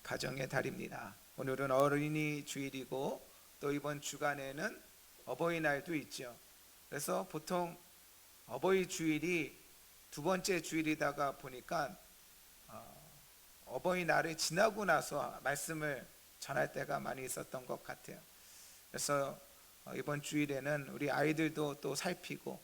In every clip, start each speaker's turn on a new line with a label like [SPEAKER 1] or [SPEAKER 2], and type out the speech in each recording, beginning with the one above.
[SPEAKER 1] 가정의 달입니다. 오늘은 어린이 주일이고 또 이번 주간에는 어버이날도 있죠. 그래서 보통 어버이 주일이 두 번째 주일이다가 보니까 어버이날을 지나고 나서 말씀을 전할 때가 많이 있었던 것 같아요. 그래서 이번 주일에는 우리 아이들도 또 살피고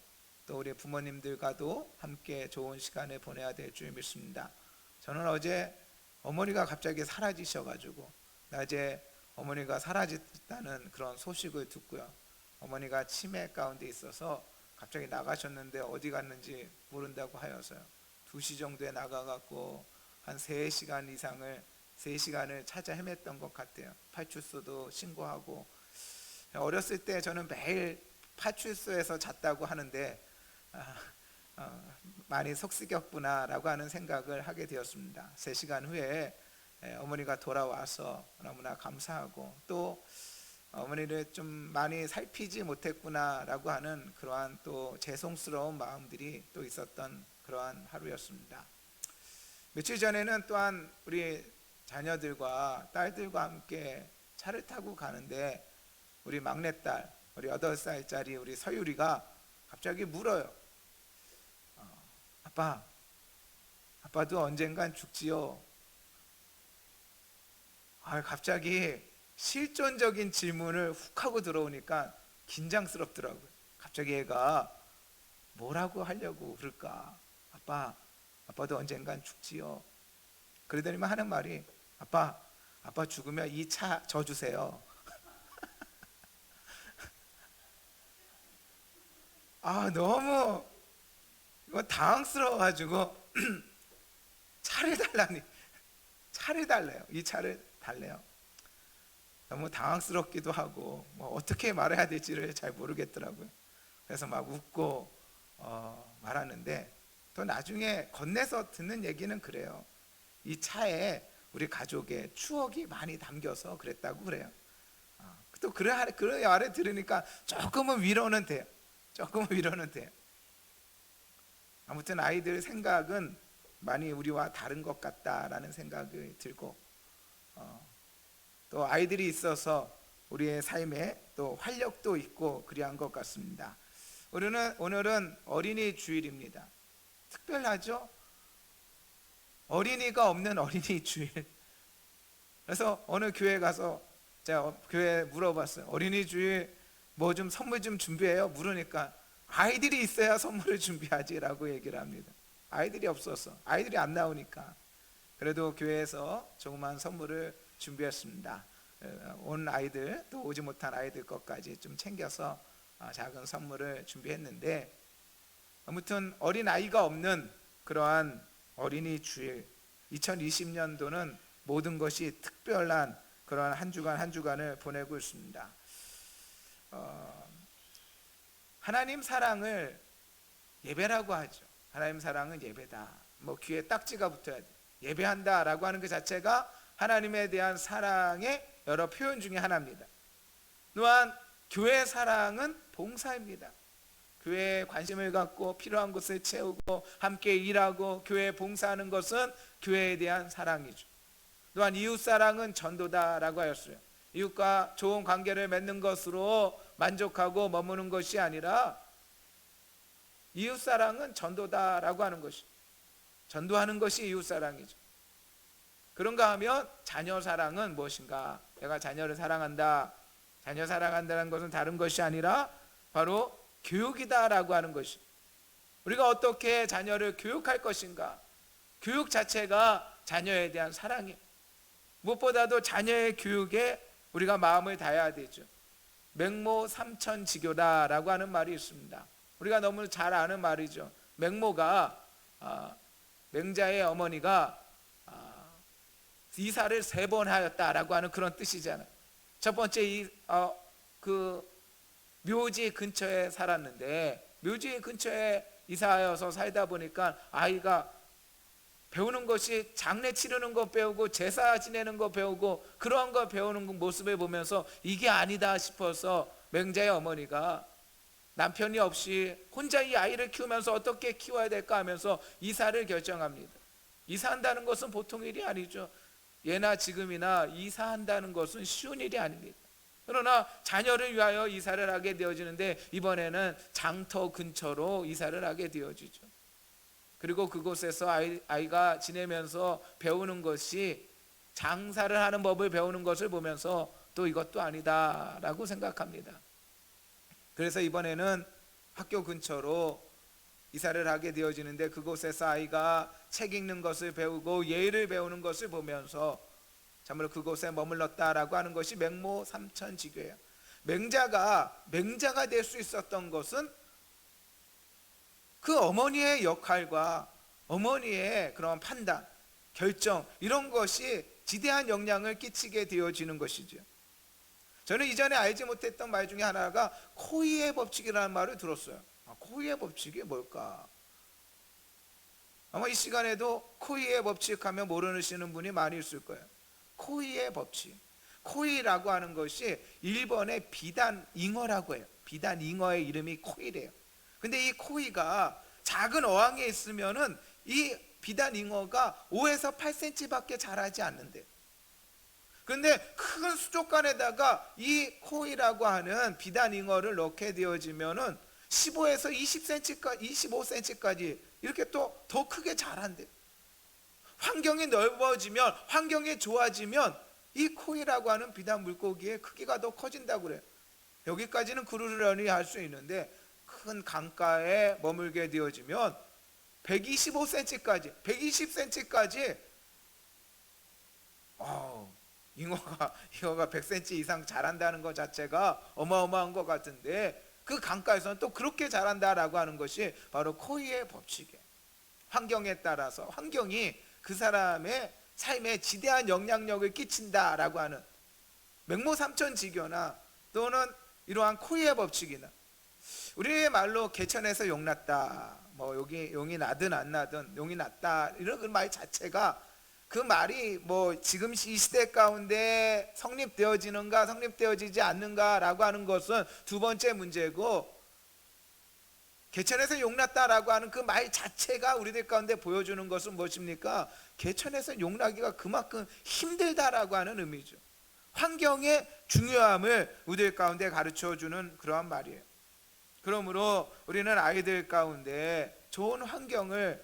[SPEAKER 1] 또 우리 부모님들과도 함께 좋은 시간을 보내야 될 줄 믿습니다. 저는 어제 어머니가 갑자기 사라지셔가지고 낮에 어머니가 사라졌다는 그런 소식을 듣고요. 어머니가 치매 가운데 있어서 갑자기 나가셨는데 어디 갔는지 모른다고 하여서요. 2시 정도에 나가갖고 한 3시간 이상을 3시간을 찾아 헤맸던 것 같아요. 파출소도 신고하고. 어렸을 때 저는 매일 파출소에서 잤다고 하는데 많이 속쓰겼구나 라고 하는 생각을 하게 되었습니다. 3시간 후에 어머니가 돌아와서 너무나 감사하고 또 어머니를 좀 많이 살피지 못했구나 라고 하는 그러한 또 죄송스러운 마음들이 또 있었던 그러한 하루였습니다. 며칠 전에는 또한 우리 자녀들과 딸들과 함께 차를 타고 가는데 우리 막내딸, 우리 8살짜리 우리 서유리가 갑자기 물어요. 아빠도 언젠간 죽지요. 갑자기 실존적인 질문을 훅 하고 들어오니까 긴장스럽더라고요. 갑자기 얘가 뭐라고 하려고 그럴까? 아빠도 언젠간 죽지요. 그러더니만 하는 말이 아빠 죽으면 이 차 저 주세요. 너무 이거 당황스러워가지고 차를 달라니 차를 달래요. 이 차를 달래요. 너무 당황스럽기도 하고 어떻게 말해야 될지를 잘 모르겠더라고요. 그래서 막 웃고 말하는데 또 나중에 건네서 듣는 얘기는 그래요. 이 차에 우리 가족의 추억이 많이 담겨서 그랬다고 그래요. 또 그런 말을 들으니까 조금은 위로는 돼요. 아무튼 아이들 생각은 많이 우리와 다른 것 같다라는 생각이 들고 또 아이들이 있어서 우리의 삶에 또 활력도 있고 그리한 것 같습니다. 오늘은 어린이 주일입니다. 특별하죠? 어린이가 없는 어린이 주일. 그래서 어느 교회 가서 제가 교회에 물어봤어요. 어린이 주일 뭐 좀 선물 좀 준비해요? 물으니까 아이들이 있어야 선물을 준비하지라고 얘기를 합니다. 아이들이 없어서, 아이들이 안 나오니까. 그래도 교회에서 조그만 선물을 준비했습니다. 온 아이들 또 오지 못한 아이들 것까지 좀 챙겨서 작은 선물을 준비했는데 아무튼 어린 아이가 없는 그러한 어린이 주일 2020년도는 모든 것이 특별한 그러한 한 주간을 보내고 있습니다. 하나님 사랑을 예배라고 하죠. 하나님 사랑은 예배다. 귀에 딱지가 붙어야 돼. 예배한다라고 하는 그 자체가 하나님에 대한 사랑의 여러 표현 중에 하나입니다. 또한 교회 사랑은 봉사입니다. 교회에 관심을 갖고 필요한 것을 채우고 함께 일하고 교회에 봉사하는 것은 교회에 대한 사랑이죠. 또한 이웃 사랑은 전도다라고 하였어요. 이웃과 좋은 관계를 맺는 것으로 만족하고 머무는 것이 아니라 이웃 사랑은 전도다라고 하는 것이, 전도하는 것이 이웃 사랑이죠. 그런가 하면 자녀 사랑은 무엇인가? 내가 자녀를 사랑한다. 자녀 사랑한다는 것은 다른 것이 아니라 바로 교육이다라고 하는 것이, 우리가 어떻게 자녀를 교육할 것인가? 교육 자체가 자녀에 대한 사랑이에요. 무엇보다도 자녀의 교육에 우리가 마음을 다해야 되죠. 맹모 삼천지교다라고 하는 말이 있습니다. 우리가 너무 잘 아는 말이죠. 맹모가 맹자의 어머니가 이사를 3번 하였다라고 하는 그런 뜻이잖아요. 첫 번째 그 묘지 근처에 살았는데 묘지 근처에 이사하여서 살다 보니까 아이가 배우는 것이 장례 치르는 거 배우고 제사 지내는 거 배우고 그러한 거 배우는 모습을 보면서 이게 아니다 싶어서 맹자의 어머니가 남편이 없이 혼자 이 아이를 키우면서 어떻게 키워야 될까 하면서 이사를 결정합니다. 이사한다는 것은 보통 일이 아니죠. 예나 지금이나 이사한다는 것은 쉬운 일이 아닙니다. 그러나 자녀를 위하여 이사를 하게 되어지는데 이번에는 장터 근처로 이사를 하게 되어지죠. 그리고 그곳에서 아이가 지내면서 배우는 것이 장사를 하는 법을 배우는 것을 보면서 또 이것도 아니다라고 생각합니다. 그래서 이번에는 학교 근처로 이사를 하게 되어지는데 그곳에서 아이가 책 읽는 것을 배우고 예의를 배우는 것을 보면서 참으로 그곳에 머물렀다라고 하는 것이 맹모 삼천지교예요. 맹자가 될 수 있었던 것은 그 어머니의 역할과 어머니의 그런 판단, 결정 이런 것이 지대한 영향을 끼치게 되어지는 것이죠. 저는 이전에 알지 못했던 말 중에 하나가 코이의 법칙이라는 말을 들었어요. 코이의 법칙이 뭘까? 아마 이 시간에도 코이의 법칙 하면 모르시는 분이 많이 있을 거예요. 코이의 법칙. 코이라고 하는 것이 일본의 비단 잉어라고 해요. 비단 잉어의 이름이 코이래요. 근데 이 코이가 작은 어항에 있으면은 이 비단 잉어가 5에서 8cm밖에 자라지 않는데, 그런데 큰 수족관에다가 이 코이라고 하는 비단 잉어를 넣게 되어지면은 15에서 20cm까지, 25cm까지 이렇게 또 더 크게 자란대. 환경이 넓어지면, 환경이 좋아지면 이 코이라고 하는 비단 물고기의 크기가 더 커진다고 그래요. 여기까지는 그러려니 할 수 있는데 큰 강가에 머물게 되어지면 125cm까지, 120cm까지 잉어가 100cm 이상 자란다는 것 자체가 어마어마한 것 같은데 그 강가에서는 또 그렇게 자란다라고 하는 것이 바로 코이의 법칙이에요. 환경에 따라서 환경이 그 사람의 삶에 지대한 영향력을 끼친다라고 하는 맹모삼천지교나 또는 이러한 코이의 법칙이나 우리의 말로 개천에서 용 났다, 뭐 여기 용이 나든 안 나든 용이 났다 이런 그 말 자체가 그 말이 뭐 지금 이 시대 가운데 성립되어지는가 성립되어지지 않는가라고 하는 것은 두 번째 문제고, 개천에서 용났다라고 하는 그 말 자체가 우리들 가운데 보여주는 것은 무엇입니까? 개천에서 용나기가 그만큼 힘들다라고 하는 의미죠. 환경의 중요함을 우리들 가운데 가르쳐주는 그러한 말이에요. 그러므로 우리는 아이들 가운데 좋은 환경을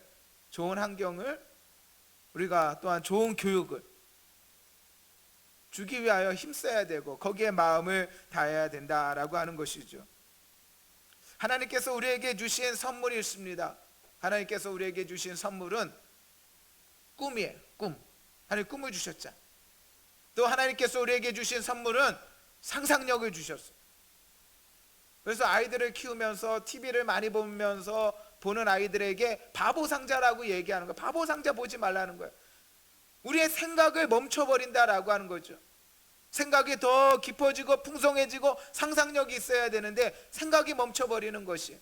[SPEAKER 1] 우리가 또한 좋은 교육을 주기 위하여 힘써야 되고 거기에 마음을 다해야 된다라고 하는 것이죠. 하나님께서 우리에게 주신 선물이 있습니다. 하나님께서 우리에게 주신 선물은 꿈이에요. 꿈. 하나님 꿈을 주셨죠. 또 하나님께서 우리에게 주신 선물은 상상력을 주셨어요. 그래서 아이들을 키우면서 TV를 많이 보면서 보는 아이들에게 바보 상자라고 얘기하는 거예요. 바보 상자 보지 말라는 거예요. 우리의 생각을 멈춰버린다라고 하는 거죠. 생각이 더 깊어지고 풍성해지고 상상력이 있어야 되는데 생각이 멈춰버리는 것이,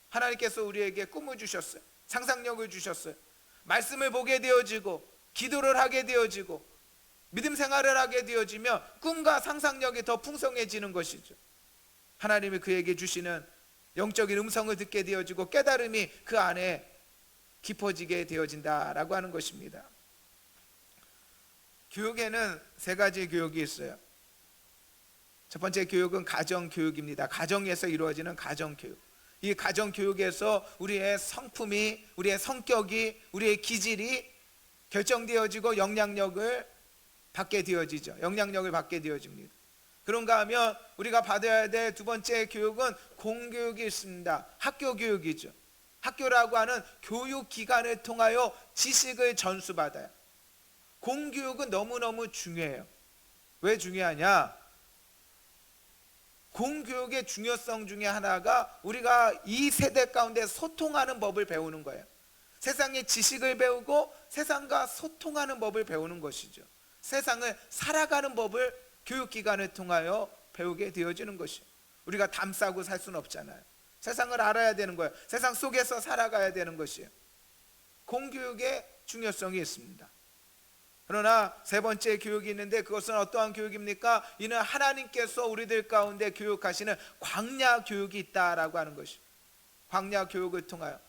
[SPEAKER 1] 하나님께서 우리에게 꿈을 주셨어요. 상상력을 주셨어요. 말씀을 보게 되어지고 기도를 하게 되어지고 믿음 생활을 하게 되어지면 꿈과 상상력이 더 풍성해지는 것이죠. 하나님이 그에게 주시는 영적인 음성을 듣게 되어지고 깨달음이 그 안에 깊어지게 되어진다라고 하는 것입니다. 교육에는 세 가지 교육이 있어요. 첫 번째 교육은 가정교육입니다. 가정에서 이루어지는 가정교육. 이 가정교육에서 우리의 성품이, 우리의 성격이, 우리의 기질이 결정되어지고 영향력을 받게 되어지죠. 영향력을 받게 되어집니다. 그런가 하면 우리가 받아야 될 두 번째 교육은 공교육이 있습니다. 학교 교육이죠. 학교라고 하는 교육기관을 통하여 지식을 전수받아요. 공교육은 너무너무 중요해요. 왜 중요하냐? 공교육의 중요성 중에 하나가 우리가 이 세대 가운데 소통하는 법을 배우는 거예요. 세상의 지식을 배우고 세상과 소통하는 법을 배우는 것이죠. 세상을 살아가는 법을 교육기관을 통하여 배우게 되어지는 것이에요. 우리가 담 싸고 살 수는 없잖아요. 세상을 알아야 되는 거예요. 세상 속에서 살아가야 되는 것이에요. 공교육의 중요성이 있습니다. 그러나 세 번째 교육이 있는데 그것은 어떠한 교육입니까? 이는 하나님께서 우리들 가운데 교육하시는 광야 교육이 있다라고 하는 것이에요. 광야 교육을 통하여.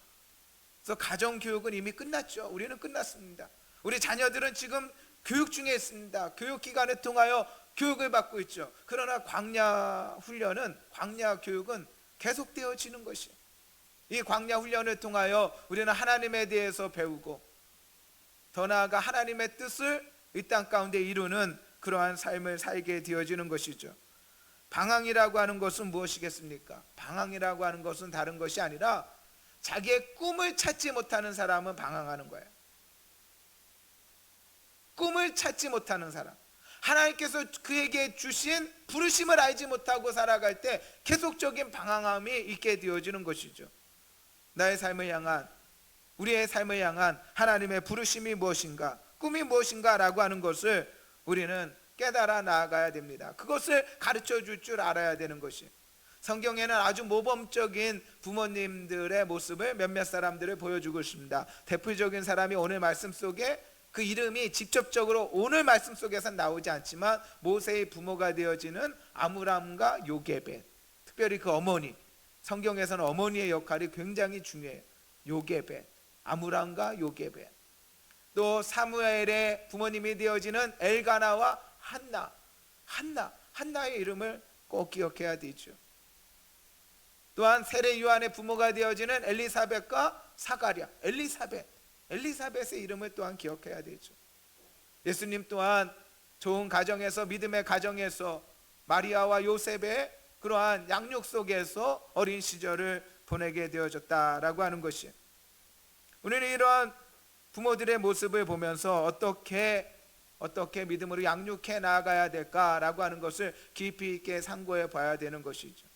[SPEAKER 1] 그래서 가정 교육은 이미 끝났죠. 우리는 끝났습니다. 우리 자녀들은 지금 교육 중에 있습니다. 교육기관을 통하여 교육을 받고 있죠. 그러나 광야 훈련은, 광야 교육은 계속되어지는 것이에요. 이 광야 훈련을 통하여 우리는 하나님에 대해서 배우고 더 나아가 하나님의 뜻을 이 땅 가운데 이루는 그러한 삶을 살게 되어지는 것이죠. 방황이라고 하는 것은 무엇이겠습니까? 방황이라고 하는 것은 다른 것이 아니라 자기의 꿈을 찾지 못하는 사람은 방황하는 거예요. 꿈을 찾지 못하는 사람, 하나님께서 그에게 주신 부르심을 알지 못하고 살아갈 때 계속적인 방황함이 있게 되어지는 것이죠. 나의 삶을 향한, 우리의 삶을 향한 하나님의 부르심이 무엇인가, 꿈이 무엇인가 라고 하는 것을 우리는 깨달아 나아가야 됩니다. 그것을 가르쳐 줄 줄 알아야 되는 것이, 성경에는 아주 모범적인 부모님들의 모습을 몇몇 사람들을 보여주고 있습니다. 대표적인 사람이 오늘 말씀 속에, 그 이름이 직접적으로 오늘 말씀 속에서 나오지 않지만 모세의 부모가 되어지는 아므람과 요게벳, 특별히 그 어머니, 성경에서는 어머니의 역할이 굉장히 중요해요. 요게벳, 아므람과 요게벳. 또 사무엘의 부모님이 되어지는 엘가나와 한나의 이름을 꼭 기억해야 되죠. 또한 세례 요한의 부모가 되어지는 엘리사벳과 사가랴, 엘리사벳의 이름을 또한 기억해야 되죠. 예수님 또한 좋은 가정에서, 믿음의 가정에서 마리아와 요셉의 그러한 양육 속에서 어린 시절을 보내게 되어졌다라고 하는 것이, 우리는 이러한 부모들의 모습을 보면서 어떻게 믿음으로 양육해 나아가야 될까라고 하는 것을 깊이 있게 상고해 봐야 되는 것이죠.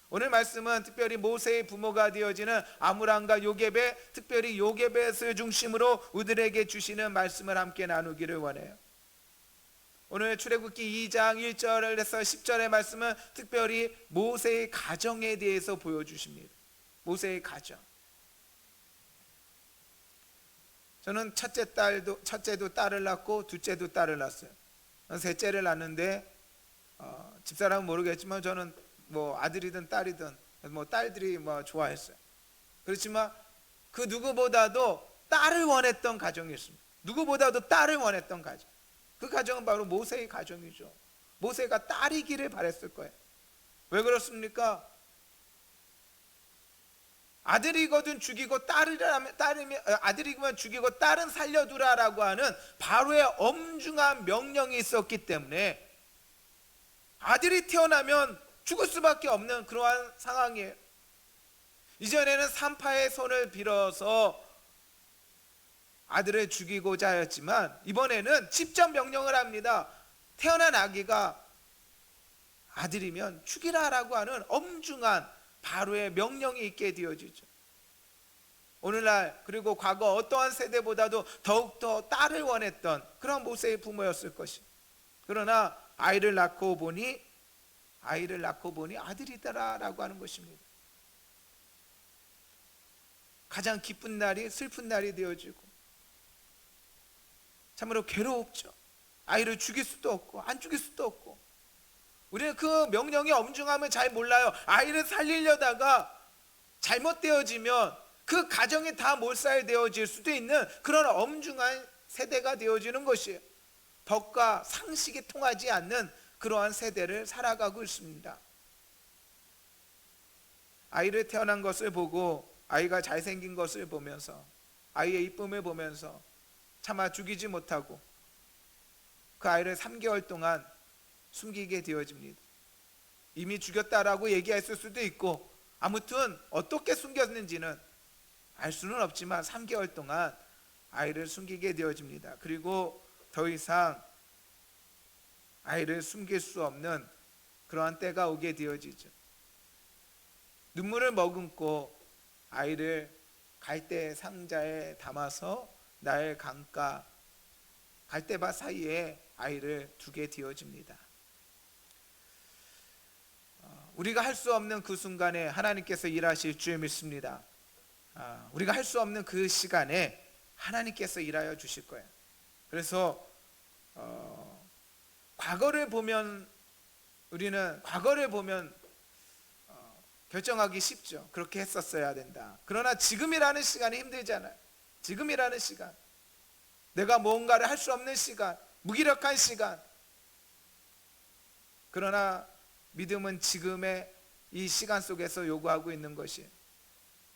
[SPEAKER 1] 오늘 말씀은 특별히 모세의 부모가 되어지는 아므람과 요게벳, 특별히 요게벳을 중심으로 우리들에게 주시는 말씀을 함께 나누기를 원해요. 오늘 출애굽기 2장 1절에서 10절의 말씀은 특별히 모세의 가정에 대해서 보여주십니다. 모세의 가정. 저는 첫째도 딸을 낳고 둘째도 딸을 낳았어요. 셋째를 낳는데 집사람은 모르겠지만 저는 뭐 아들이든 딸이든 뭐 딸들이 뭐 좋아했어요. 그렇지만 그 누구보다도 딸을 원했던 가정이 있습니다. 누구보다도 딸을 원했던 가정. 그 가정은 바로 모세의 가정이죠. 모세가 딸이기를 바랬을 거예요. 왜 그렇습니까? 아들이거든 죽이고 아들이면 죽이고 딸은 살려두라라고 하는 바로의 엄중한 명령이 있었기 때문에 아들이 태어나면 죽을 수밖에 없는 그러한 상황이에요. 이전에는 산파의 손을 빌어서 아들을 죽이고자 하였지만 이번에는 직접 명령을 합니다. 태어난 아기가 아들이면 죽이라라고 하는 엄중한 바로의 명령이 있게 되어지죠. 오늘날 그리고 과거 어떠한 세대보다도 더욱더 딸을 원했던 그런 모세의 부모였을 것이, 그러나 아이를 낳고 보니 아들이더라라고 하는 것입니다. 가장 기쁜 날이 슬픈 날이 되어지고 참으로 괴로웠죠. 아이를 죽일 수도 없고 안 죽일 수도 없고, 우리는 그 명령의 엄중함을 잘 몰라요. 아이를 살리려다가 잘못되어지면 그 가정이 다 몰살되어질 수도 있는 그런 엄중한 세대가 되어지는 것이에요. 법과 상식이 통하지 않는 그러한 세대를 살아가고 있습니다. 아이를 태어난 것을 보고, 아이가 잘생긴 것을 보면서, 아이의 이쁨을 보면서 차마 죽이지 못하고 그 아이를 3개월 동안 숨기게 되어집니다. 이미 죽였다라고 얘기했을 수도 있고, 아무튼 어떻게 숨겼는지는 알 수는 없지만 3개월 동안 아이를 숨기게 되어집니다. 그리고 더 이상 아이를 숨길 수 없는 그러한 때가 오게 되어지죠. 눈물을 머금고 아이를 갈대 상자에 담아서 나일 강가 갈대밭 사이에 아이를 두게 되어집니다. 우리가 할 수 없는 그 순간에 하나님께서 일하실 줄 믿습니다. 우리가 할 수 없는 그 시간에 하나님께서 일하여 주실 거예요. 그래서 과거를 보면 결정하기 쉽죠. 그렇게 했었어야 된다. 그러나 지금이라는 시간이 힘들잖아요. 지금이라는 시간, 내가 뭔가를 할 수 없는 시간, 무기력한 시간. 그러나 믿음은 지금의 이 시간 속에서 요구하고 있는 것이,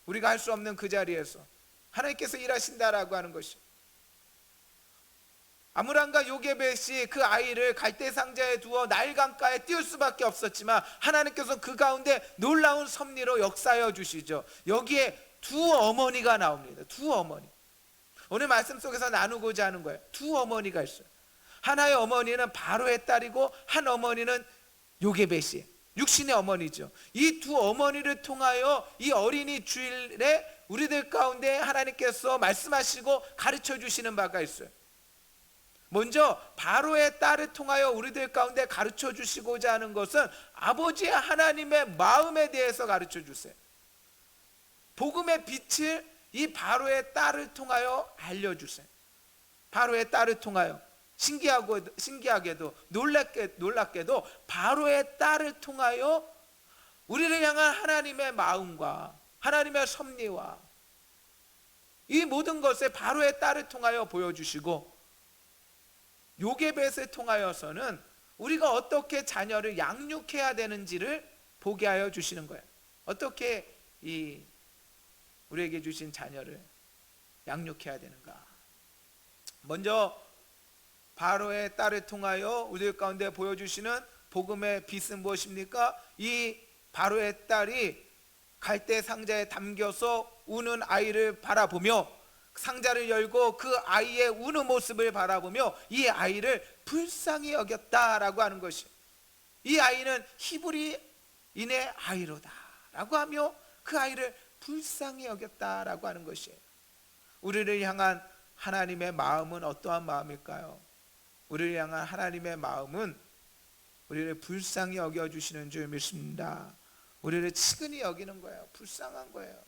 [SPEAKER 1] 우리가 할 수 없는 그 자리에서 하나님께서 일하신다라고 하는 것이. 아므람과 요게벳이 그 아이를 갈대 상자에 두어 나일 강가에 띄울 수밖에 없었지만 하나님께서 그 가운데 놀라운 섭리로 역사하여 주시죠. 여기에 두 어머니가 나옵니다. 두 어머니. 오늘 말씀 속에서 나누고자 하는 거예요. 두 어머니가 있어요. 하나의 어머니는 바로의 딸이고 한 어머니는 요게벳이 육신의 어머니죠. 이 두 어머니를 통하여 이 어린이 주일에 우리들 가운데 하나님께서 말씀하시고 가르쳐 주시는 바가 있어요. 먼저 바로의 딸을 통하여 우리들 가운데 가르쳐 주시고자 하는 것은 아버지 하나님의 마음에 대해서 가르쳐 주세요. 복음의 빛을 이 바로의 딸을 통하여 알려주세요. 바로의 딸을 통하여 신기하게도 놀랍게도 바로의 딸을 통하여 우리를 향한 하나님의 마음과 하나님의 섭리와 이 모든 것을 바로의 딸을 통하여 보여주시고, 요게벳을 통하여서는 우리가 어떻게 자녀를 양육해야 되는지를 보게 하여 주시는 거예요. 어떻게 우리에게 주신 자녀를 양육해야 되는가. 먼저 바로의 딸을 통하여 우리 가운데 보여주시는 복음의 빛은 무엇입니까? 이 바로의 딸이 갈대 상자에 담겨서 우는 아이를 바라보며, 상자를 열고 그 아이의 우는 모습을 바라보며 이 아이를 불쌍히 여겼다라고 하는 것이, 이 아이는 히브리인의 아이로다 라고 하며 그 아이를 불쌍히 여겼다라고 하는 것이에요. 우리를 향한 하나님의 마음은 어떠한 마음일까요? 우리를 향한 하나님의 마음은 우리를 불쌍히 여겨주시는 줄 믿습니다. 우리를 치근히 여기는 거예요. 불쌍한 거예요.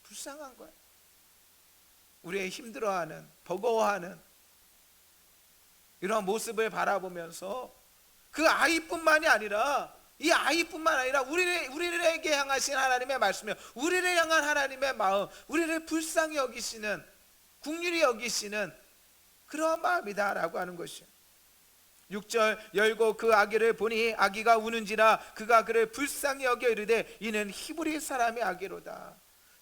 [SPEAKER 1] 불쌍한 거예요. 우리의 힘들어하는, 버거워하는 이런 모습을 바라보면서 그 아이뿐만이 아니라, 이 아이뿐만 아니라 우리에게 향하신 하나님의 말씀이요, 우리를 향한 하나님의 마음, 우리를 불쌍히 여기시는, 긍휼히 여기시는 그러한 마음이다라고 하는 것이요. 6절, 열고 그 아기를 보니 아기가 우는지라 그가 그를 불쌍히 여겨 이르되 이는 히브리 사람의 아기로다.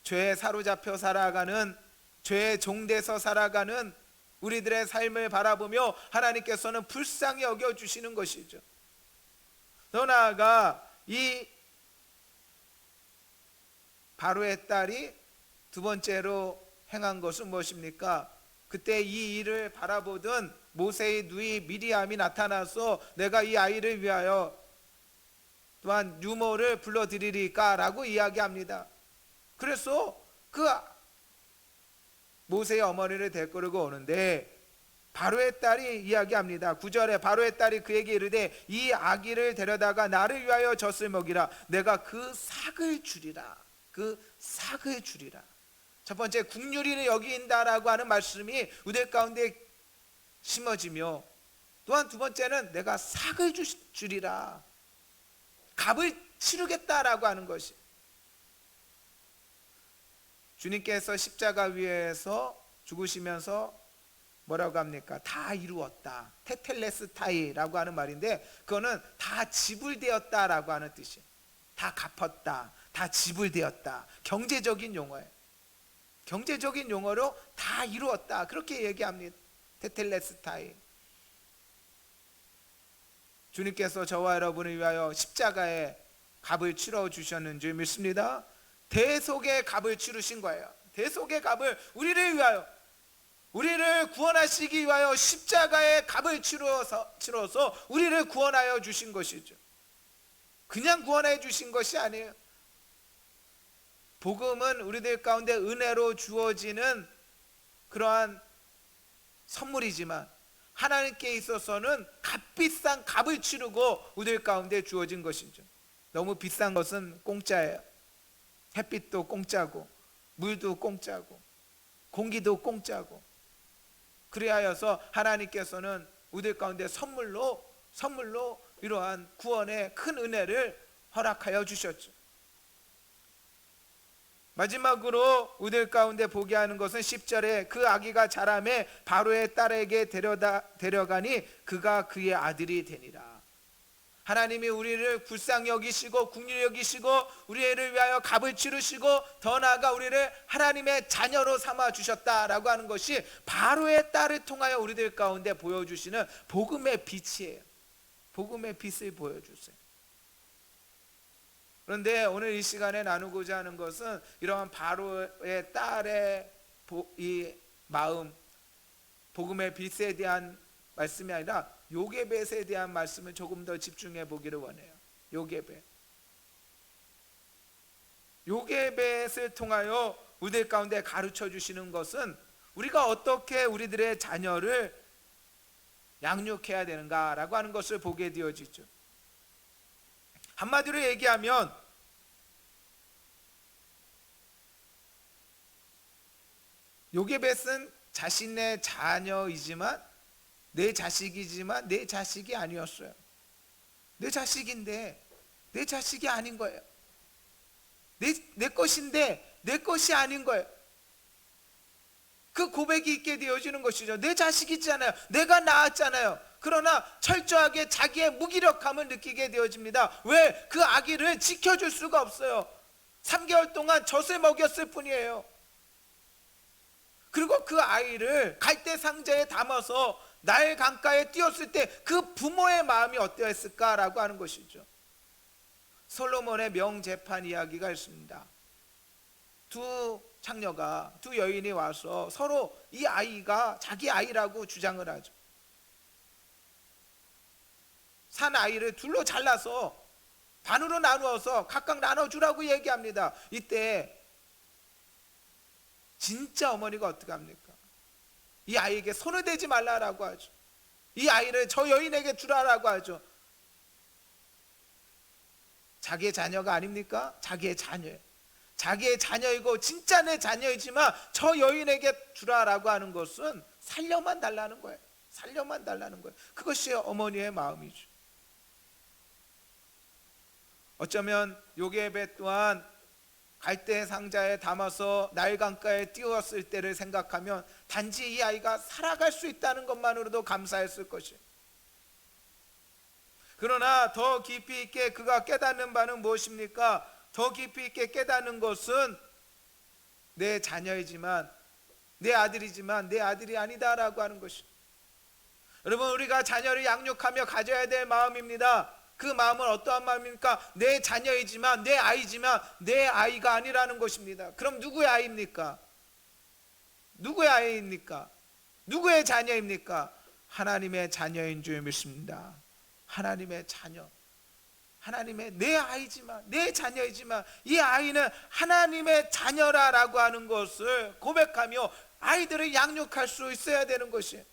[SPEAKER 1] 죄에 사로잡혀 살아가는, 죄에 종돼서 살아가는 우리들의 삶을 바라보며 하나님께서는 불쌍히 여겨주시는 것이죠. 더 나아가 이 바로의 딸이 두 번째로 행한 것은 무엇입니까? 그때 이 일을 바라보던 모세의 누이 미리암이 나타나서 내가 이 아이를 위하여 또한 유모를 불러드리리까 라고 이야기합니다. 그래서 그 모세의 어머니를 데리고 오는데 바로의 딸이 이야기합니다. 9절에 바로의 딸이 그에게 이르되 이 아기를 데려다가 나를 위하여 젖을 먹이라. 내가 그 삭을 주리라. 그 삭을 주리라. 첫 번째, 긍휼히 여긴다라고 하는 말씀이 우리 가운데 심어지며, 또한 두 번째는 내가 삭을 주리라. 값을 치르겠다라고 하는 것이, 주님께서 십자가 위에서 죽으시면서 뭐라고 합니까? 다 이루었다. 테텔레스타이라고 하는 말인데 그거는 다 지불되었다라고 하는 뜻이에요. 다 갚았다, 다 지불되었다. 경제적인 용어예요. 경제적인 용어로 다 이루었다, 그렇게 얘기합니다. 테텔레스타이. 주님께서 저와 여러분을 위하여 십자가에 값을 치러 주셨는 줄 믿습니다. 대속의 값을 치르신 거예요. 대속의 값을 우리를 위하여, 우리를 구원하시기 위하여 십자가의 값을 치러서 우리를 구원하여 주신 것이죠. 그냥 구원해 주신 것이 아니에요. 복음은 우리들 가운데 은혜로 주어지는 그러한 선물이지만 하나님께 있어서는 값비싼 값을 치르고 우리들 가운데 주어진 것이죠. 너무 비싼 것은 공짜예요. 햇빛도 공짜고 물도 공짜고 공기도 공짜고, 그리하여서 하나님께서는 우리들 가운데 선물로 이러한 구원의 큰 은혜를 허락하여 주셨죠. 마지막으로 우리들 가운데 보게 하는 것은 10절에 그 아기가 자라매 바로의 딸에게 데려가니 그가 그의 아들이 되니라. 하나님이 우리를 불쌍히 여기시고 긍휼히 여기시고 우리를 위하여 값을 치르시고 더 나아가 우리를 하나님의 자녀로 삼아 주셨다라고 하는 것이 바로의 딸을 통하여 우리들 가운데 보여주시는 복음의 빛이에요. 복음의 빛을 보여주세요. 그런데 오늘 이 시간에 나누고자 하는 것은 이러한 바로의 딸의 이 마음, 복음의 빛에 대한 말씀이 아니라 요게벳에 대한 말씀을 조금 더 집중해 보기를 원해요. 요게벳을 통하여 우리들 가운데 가르쳐 주시는 것은 우리가 어떻게 우리들의 자녀를 양육해야 되는가라고 하는 것을 보게 되어지죠. 한마디로 얘기하면 요게벳은 자신의 자녀이지만 내 자식이지만 내 자식이 아니었어요. 내 자식인데 내 자식이 아닌 거예요. 내 것인데 내 것이 아닌 거예요. 그 고백이 있게 되어지는 것이죠. 내 자식이잖아요. 내가 낳았잖아요. 그러나 철저하게 자기의 무기력함을 느끼게 되어집니다. 왜? 그 아기를 지켜줄 수가 없어요. 3개월 동안 젖을 먹였을 뿐이에요. 그리고 그 아이를 갈대 상자에 담아서 나일 강가에 띄웠을 때 그 부모의 마음이 어떠했을까라고 하는 것이죠. 솔로몬의 명재판 이야기가 있습니다. 두 창녀가, 두 여인이 와서 서로 이 아이가 자기 아이라고 주장을 하죠. 산 아이를 둘로 잘라서 반으로 나누어서 각각 나눠주라고 얘기합니다. 이때 진짜 어머니가 어떻게 합니까? 이 아이에게 손을 대지 말라라고 하죠. 이 아이를 저 여인에게 주라라고 하죠. 자기의 자녀가 아닙니까? 자기의 자녀예요. 자기의 자녀이고 진짜 내 자녀이지만 저 여인에게 주라라고 하는 것은 살려만 달라는 거예요. 살려만 달라는 거예요. 그것이 어머니의 마음이죠. 어쩌면 요게벳 또한 갈대 상자에 담아서 나일 강가에 띄웠을 때를 생각하면 단지 이 아이가 살아갈 수 있다는 것만으로도 감사했을 것이에요. 그러나 더 깊이 있게 그가 깨닫는 바는 무엇입니까? 더 깊이 있게 깨닫는 것은 내 자녀이지만 내 아들이지만 내 아들이 아니다라고 하는 것이에요. 여러분, 우리가 자녀를 양육하며 가져야 될 마음입니다. 그 마음은 어떠한 마음입니까? 내 자녀이지만 내 아이지만 내 아이가 아니라는 것입니다. 그럼 누구의 아이입니까? 누구의 아이입니까? 누구의 자녀입니까? 하나님의 자녀인 줄 믿습니다. 하나님의 자녀, 하나님의 내 아이지만 내 자녀이지만 이 아이는 하나님의 자녀라라고 하는 것을 고백하며 아이들을 양육할 수 있어야 되는 것이에요.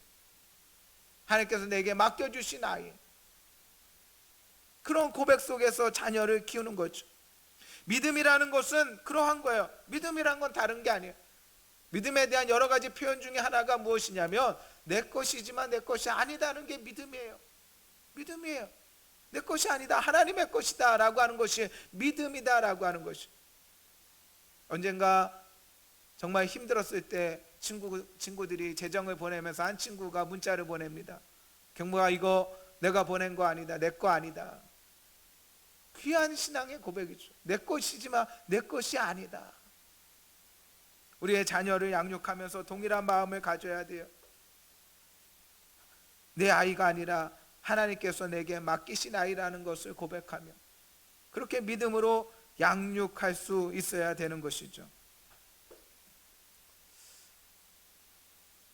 [SPEAKER 1] 하나님께서 내게 맡겨주신 아이, 그런 고백 속에서 자녀를 키우는 거죠. 믿음이라는 것은 그러한 거예요. 믿음이란 건 다른 게 아니에요. 믿음에 대한 여러 가지 표현 중에 하나가 무엇이냐면 내 것이지만 내 것이 아니다는 게 믿음이에요. 믿음이에요. 내 것이 아니다, 하나님의 것이다 라고 하는 것이 믿음이다 라고 하는 것이. 언젠가 정말 힘들었을 때 친구들이 재정을 보내면서 한 친구가 문자를 보냅니다. 경모야, 이거 내가 보낸 거 아니다, 내 거 아니다. 귀한 신앙의 고백이죠. 내 것이지만 내 것이 아니다. 우리의 자녀를 양육하면서 동일한 마음을 가져야 돼요. 내 아이가 아니라 하나님께서 내게 맡기신 아이라는 것을 고백하며 그렇게 믿음으로 양육할 수 있어야 되는 것이죠.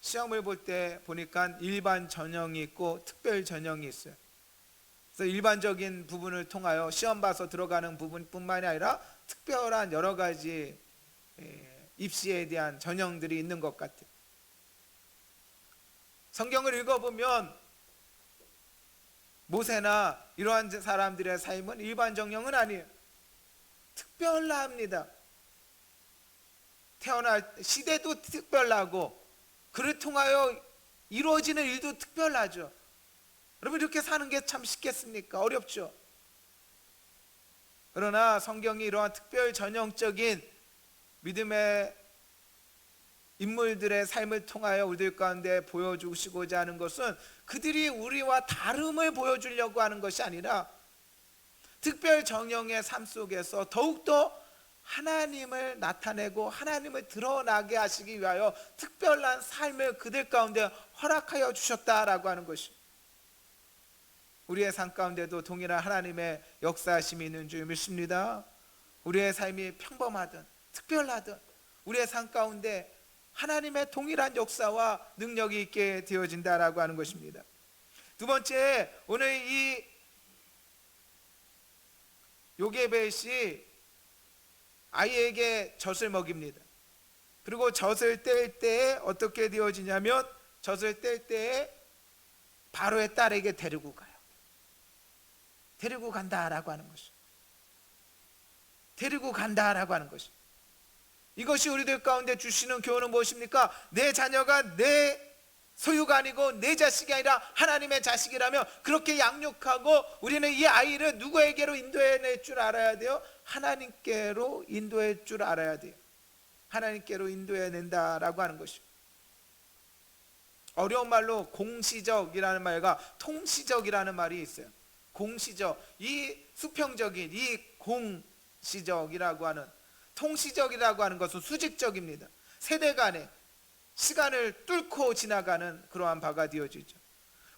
[SPEAKER 1] 시험을 볼 때 보니까 일반 전형이 있고 특별 전형이 있어요. 그래서 일반적인 부분을 통하여 시험 봐서 들어가는 부분뿐만이 아니라 특별한 여러 가지 입시에 대한 전형들이 있는 것 같아요. 성경을 읽어보면 모세나 이러한 사람들의 삶은 일반 전형은 아니에요. 특별합니다. 태어날 시대도 특별하고 그를 통하여 이루어지는 일도 특별하죠. 여러분, 이렇게 사는 게 참 쉽겠습니까? 어렵죠. 그러나 성경이 이러한 특별 전형적인 믿음의 인물들의 삶을 통하여 우리들 가운데 보여주시고자 하는 것은 그들이 우리와 다름을 보여주려고 하는 것이 아니라 특별 정령의 삶 속에서 더욱더 하나님을 나타내고 하나님을 드러나게 하시기 위하여 특별한 삶을 그들 가운데 허락하여 주셨다라고 하는 것이, 우리의 삶 가운데도 동일한 하나님의 역사하심이 있는 줄 믿습니다. 우리의 삶이 평범하든 특별하든 우리의 삶 가운데 하나님의 동일한 역사와 능력이 있게 되어진다라고 하는 것입니다. 두 번째, 오늘 이 요게벳이 아이에게 젖을 먹입니다. 그리고 젖을 뗄 때에 어떻게 되어지냐면 젖을 뗄 때에 바로의 딸에게 데리고 가요. 데리고 간다라고 하는 것이, 데리고 간다라고 하는 것이, 이것이 우리들 가운데 주시는 교훈은 무엇입니까? 내 자녀가 내 소유가 아니고 내 자식이 아니라 하나님의 자식이라면 그렇게 양육하고 우리는 이 아이를 누구에게로 인도해낼 줄 알아야 돼요? 하나님께로 인도할 줄 알아야 돼요. 하나님께로 인도해낸다라고 하는 것이죠. 어려운 말로 공시적이라는 말과 통시적이라는 말이 있어요. 공시적, 이 수평적인 이 공시적이라고 하는, 통시적이라고 하는 것은 수직적입니다. 세대 간의 시간을 뚫고 지나가는 그러한 바가 되어지죠.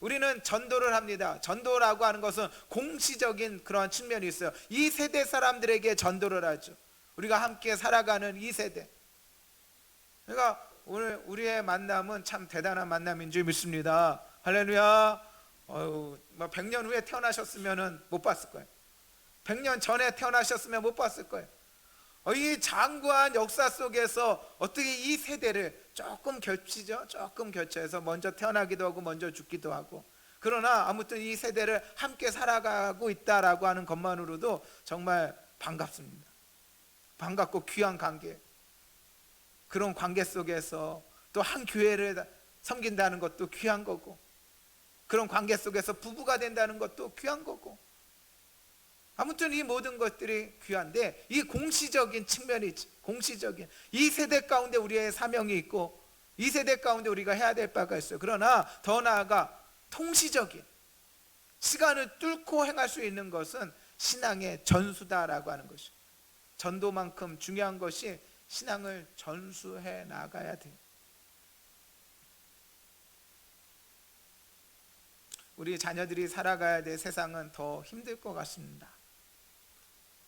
[SPEAKER 1] 우리는 전도를 합니다. 전도라고 하는 것은 공시적인 그러한 측면이 있어요. 이 세대 사람들에게 전도를 하죠. 우리가 함께 살아가는 이 세대. 그러니까 오늘 우리의 만남은 참 대단한 만남인 줄 믿습니다. 할렐루야. 100년 후에 태어나셨으면 못 봤을 거예요. 100년 전에 태어나셨으면 못 봤을 거예요. 이 장구한 역사 속에서 어떻게 이 세대를 조금 겹치죠. 조금 겹쳐서 먼저 태어나기도 하고 먼저 죽기도 하고, 그러나 아무튼 이 세대를 함께 살아가고 있다라고 하는 것만으로도 정말 반갑습니다. 반갑고 귀한 관계, 그런 관계 속에서 또 한 교회를 섬긴다는 것도 귀한 거고, 그런 관계 속에서 부부가 된다는 것도 귀한 거고, 아무튼 이 모든 것들이 귀한데 이 공시적인 측면이 있지. 공시적인 이 세대 가운데 우리의 사명이 있고 이 세대 가운데 우리가 해야 될 바가 있어요. 그러나 더 나아가 통시적인 시간을 뚫고 행할 수 있는 것은 신앙의 전수다라고 하는 것이, 전도만큼 중요한 것이 신앙을 전수해 나가야 돼요. 우리 자녀들이 살아가야 될 세상은 더 힘들 것 같습니다.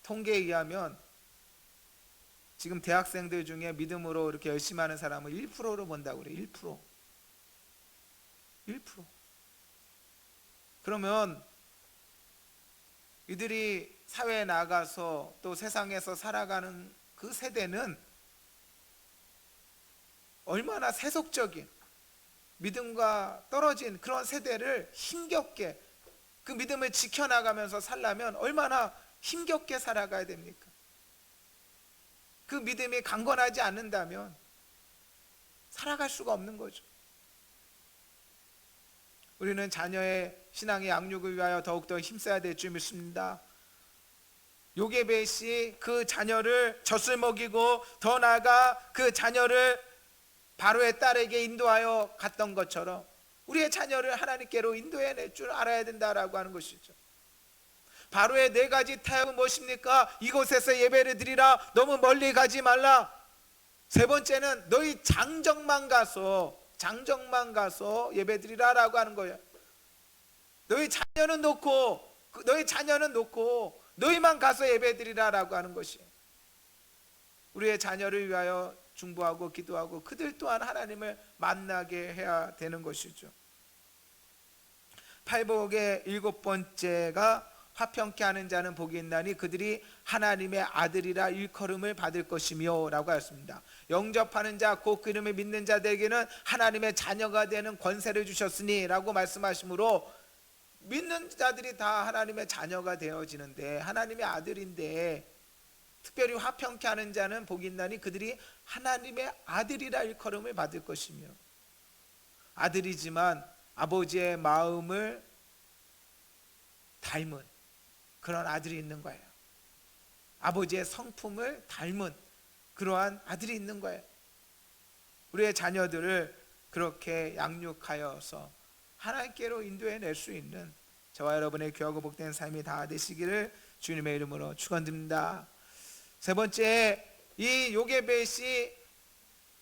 [SPEAKER 1] 통계에 의하면 지금 대학생들 중에 믿음으로 이렇게 열심히 하는 사람은 1%로 본다고 그래요. 1%. 그러면 이들이 사회에 나가서 또 세상에서 살아가는 그 세대는 얼마나 세속적인 믿음과 떨어진 그런 세대를 힘겹게, 그 믿음을 지켜나가면서 살려면 얼마나 힘겹게 살아가야 됩니까? 그 믿음이 강건하지 않는다면 살아갈 수가 없는 거죠. 우리는 자녀의 신앙의 양육을 위하여 더욱더 힘써야 될 줄 믿습니다. 요게벳이 그 자녀를 젖을 먹이고 더 나아가 그 자녀를 바로의 딸에게 인도하여 갔던 것처럼 우리의 자녀를 하나님께로 인도해낼 줄 알아야 된다라고 하는 것이죠. 바로의 4가지 타협은 무엇입니까? 이곳에서 예배를 드리라, 너무 멀리 가지 말라. 세 번째는 너희 장정만 가서 예배 드리라라고 하는 거예요. 너희 자녀는 놓고 너희만 가서 예배 드리라라고 하는 것이, 우리의 자녀를 위하여 중보하고 기도하고 그들 또한 하나님을 만나게 해야 되는 것이죠. 팔복의 7번째가 화평케 하는 자는 복이 있나니 그들이 하나님의 아들이라 일컬음을 받을 것이며 라고 하였습니다. 영접하는 자 곧 그 이름을 믿는 자들에게는 하나님의 자녀가 되는 권세를 주셨으니 라고 말씀하시므로, 믿는 자들이 다 하나님의 자녀가 되어지는데, 하나님의 아들인데, 특별히 화평케 하는 자는 복이 있나니 그들이 하나님의 아들이라 일컬음을 받을 것이며, 아들이지만 아버지의 마음을 닮은 그런 아들이 있는 거예요. 아버지의 성품을 닮은 그러한 아들이 있는 거예요. 우리의 자녀들을 그렇게 양육하여서 하나님께로 인도해낼 수 있는 저와 여러분의 귀하고 복된 삶이 다 되시기를 주님의 이름으로 축원드립니다. 세 번째, 이 요게벳이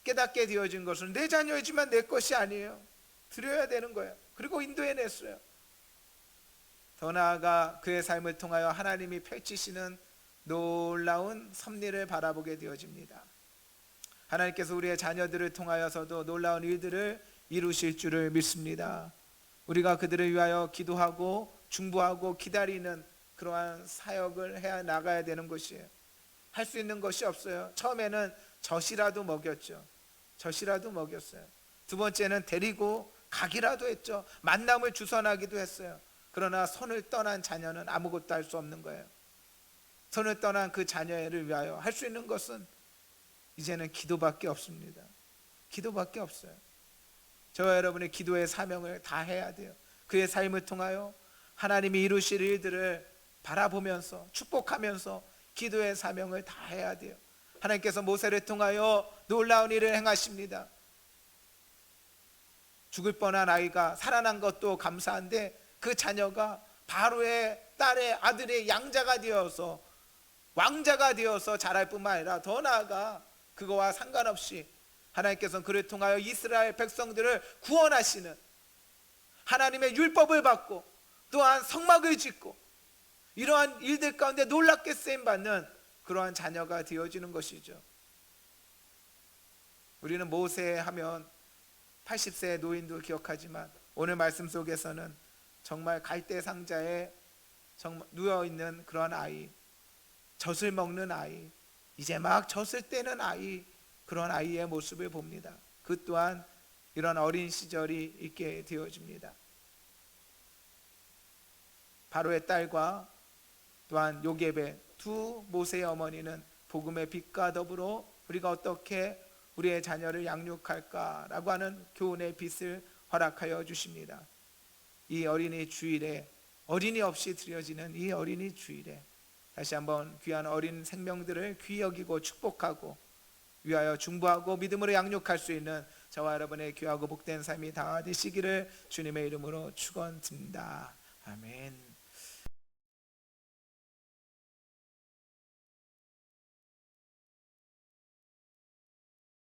[SPEAKER 1] 깨닫게 되어진 것은 내 자녀이지만 내 것이 아니에요. 드려야 되는 거예요. 그리고 인도해냈어요. 더 나아가 그의 삶을 통하여 하나님이 펼치시는 놀라운 섭리를 바라보게 되어집니다. 하나님께서 우리의 자녀들을 통하여서도 놀라운 일들을 이루실 줄을 믿습니다. 우리가 그들을 위하여 기도하고 중보하고 기다리는 그러한 사역을 해 나가야 되는 것이에요. 할 수 있는 것이 없어요. 처음에는 젖이라도 먹였죠. 젖이라도 먹였어요. 두 번째는 데리고 가기라도 했죠. 만남을 주선하기도 했어요. 그러나 손을 떠난 자녀는 아무것도 할 수 없는 거예요. 손을 떠난 그 자녀를 위하여 할 수 있는 것은 이제는 기도밖에 없습니다. 기도밖에 없어요. 저와 여러분의 기도의 사명을 다 해야 돼요. 그의 삶을 통하여 하나님이 이루실 일들을 바라보면서 축복하면서 기도의 사명을 다 해야 돼요. 하나님께서 모세를 통하여 놀라운 일을 행하십니다. 죽을 뻔한 아이가 살아난 것도 감사한데 그 자녀가 바로의 딸의 아들의 양자가 되어서 왕자가 되어서 자랄 뿐만 아니라 더 나아가 그거와 상관없이 하나님께서는 그를 통하여 이스라엘 백성들을 구원하시는, 하나님의 율법을 받고 또한 성막을 짓고 이러한 일들 가운데 놀랍게 쓰임받는 그러한 자녀가 되어지는 것이죠. 우리는 모세 하면 80세의 노인도 기억하지만 오늘 말씀 속에서는 정말 갈대 상자에 정말 누워있는 그런 아이, 젖을 먹는 아이, 이제 막 젖을 떼는 아이, 그런 아이의 모습을 봅니다. 그 또한 이런 어린 시절이 있게 되어집니다. 바로의 딸과 또한 요게벳 두 모세의 어머니는 복음의 빛과 더불어 우리가 어떻게 우리의 자녀를 양육할까라고 하는 교훈의 빛을 허락하여 주십니다. 이 어린이 주일에, 어린이 없이 드려지는 이 어린이 주일에 다시 한번 귀한 어린 생명들을 귀히 여기고 축복하고 위하여 중보하고 믿음으로 양육할 수 있는 저와 여러분의 귀하고 복된 삶이 다 되시기를 주님의 이름으로 축원드립니다. 아멘.